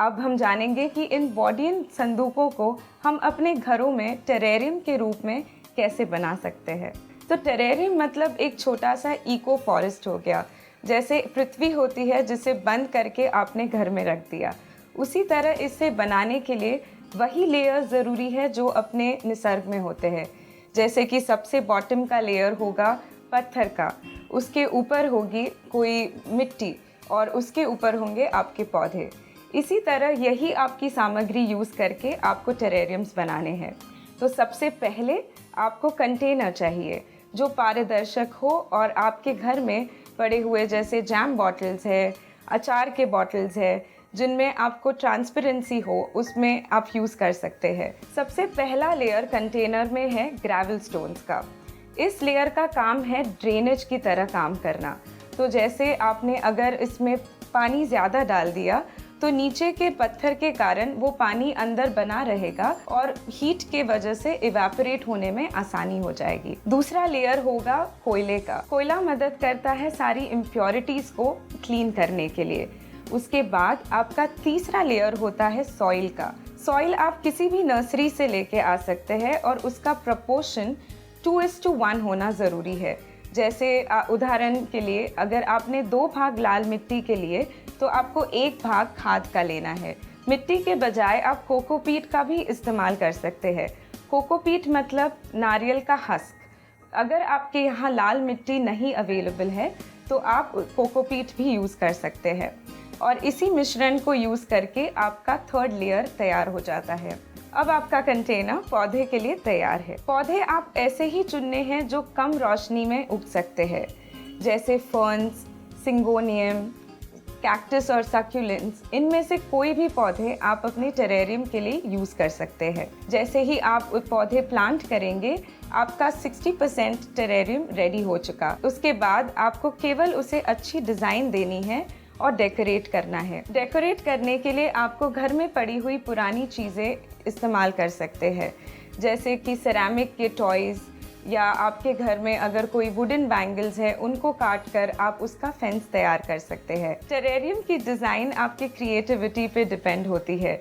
अब हम जानेंगे कि इन बॉडियन संदूकों को हम अपने घरों में टेरेरियम के रूप में कैसे बना सकते हैं। तो टेरेरियम मतलब एक छोटा सा इको फॉरेस्ट हो गया। जैसे पृथ्वी होती है जिसे बंद करके आपने घर में रख दिया, उसी तरह इसे बनाने के लिए वही लेयर ज़रूरी है जो अपने निसर्ग में होते हैं। जैसे कि सबसे बॉटम का लेयर होगा पत्थर का, उसके ऊपर होगी कोई मिट्टी और उसके ऊपर होंगे आपके पौधे। इसी तरह यही आपकी सामग्री यूज़ करके आपको टेरेरियम्स बनाने हैं। तो सबसे पहले आपको कंटेनर चाहिए जो पारदर्शक हो और आपके घर में पड़े हुए जैसे जैम बॉटल्स है, अचार के बॉटल्स है, जिनमें आपको ट्रांसपेरेंसी हो, उसमें आप यूज़ कर सकते हैं। सबसे पहला लेयर कंटेनर में है ग्रेवल स्टोन्स का। इस लेयर का काम है ड्रेनेज की तरह काम करना। तो जैसे आपने अगर इसमें पानी ज़्यादा डाल दिया तो नीचे के पत्थर के कारण वो पानी अंदर बना रहेगा और हीट के वजह से इवेपोरेट होने में आसानी हो जाएगी। दूसरा लेयर होगा कोयले का। कोयला मदद करता है सारी इम्प्योरिटीज़ को क्लीन करने के लिए। उसके बाद आपका तीसरा लेयर होता है सॉइल का। सॉइल आप किसी भी नर्सरी से लेके आ सकते हैं और उसका प्रपोर्शन 2:1 होना ज़रूरी है। जैसे उदाहरण के लिए अगर आपने 2 भाग लाल मिट्टी के लिए तो आपको 1 भाग खाद का लेना है। मिट्टी के बजाय आप कोकोपीट का भी इस्तेमाल कर सकते हैं। कोकोपीट मतलब नारियल का हस्क। अगर आपके यहाँ लाल मिट्टी नहीं अवेलेबल है तो आप कोकोपीट भी यूज़ कर सकते हैं और इसी मिश्रण को यूज़ करके आपका थर्ड लेयर तैयार हो जाता है। अब आपका कंटेनर पौधे के लिए तैयार है। पौधे आप ऐसे ही चुनने हैं जो कम रोशनी में उग सकते हैं, जैसे फर्न्स, सिंगोनियम, कैक्टस और सक्यूलेंट्स। इनमें से कोई भी पौधे आप अपने टेरेरियम के लिए यूज़ कर सकते हैं। जैसे ही आप पौधे प्लांट करेंगे, आपका 60% टेरेरियम रेडी हो चुका। उसके बाद आपको केवल उसे अच्छी डिज़ाइन देनी है और डेकोरेट करना है। डेकोरेट करने के लिए आपको घर में पड़ी हुई पुरानी चीज़ें इस्तेमाल कर सकते हैं, जैसे कि सेरामिक के टॉयज़ या आपके घर में अगर कोई वुडन बैंगल्स है उनको काट कर आप उसका फेंस तैयार कर सकते हैं। टेरेरियम की डिज़ाइन आपकी क्रिएटिविटी पे डिपेंड होती है।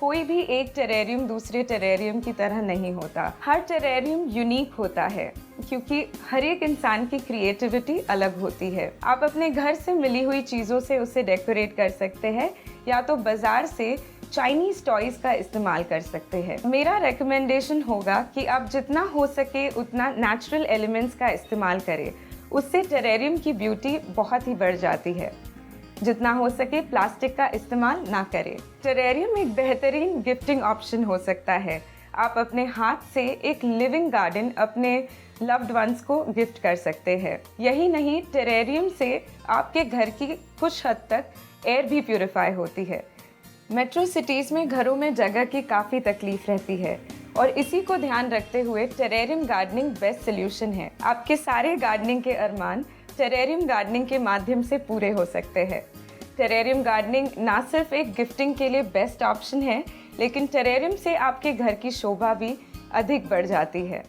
कोई भी एक टेरेरियम दूसरे टेरेरियम की तरह नहीं होता। हर टेरेरियम यूनिक होता है क्योंकि हर एक इंसान की क्रिएटिविटी अलग होती है। आप अपने घर से मिली हुई चीज़ों से उसे डेकोरेट कर सकते हैं या तो बाज़ार से चाइनीज़ टॉयज़ का इस्तेमाल कर सकते हैं। मेरा रेकमेंडेशन होगा कि आप जितना हो सके उतना नेचुरल एलिमेंट्स का इस्तेमाल करें। उससे टेरेरियम की ब्यूटी बहुत ही बढ़ जाती है। जितना हो सके प्लास्टिक का इस्तेमाल ना करें। टेरेरियम एक बेहतरीन गिफ्टिंग ऑप्शन हो सकता है। आप अपने हाथ से एक लिविंग गार्डन अपने लव्ड वंस को गिफ्ट कर सकते हैं। यही नहीं, टेरेरियम से आपके घर की कुछ हद तक एयर भी प्यूरिफाई होती है। मेट्रो सिटीज़ में घरों में जगह की काफ़ी तकलीफ रहती है और इसी को ध्यान रखते हुए टेरेरियम गार्डनिंग बेस्ट सोल्यूशन है। आपके सारे गार्डनिंग के अरमान टेरेरियम गार्डनिंग के माध्यम से पूरे हो सकते हैं। टेरेरियम गार्डनिंग ना सिर्फ एक गिफ्टिंग के लिए बेस्ट ऑप्शन है, लेकिन टेरेरियम से आपके घर की शोभा भी अधिक बढ़ जाती है।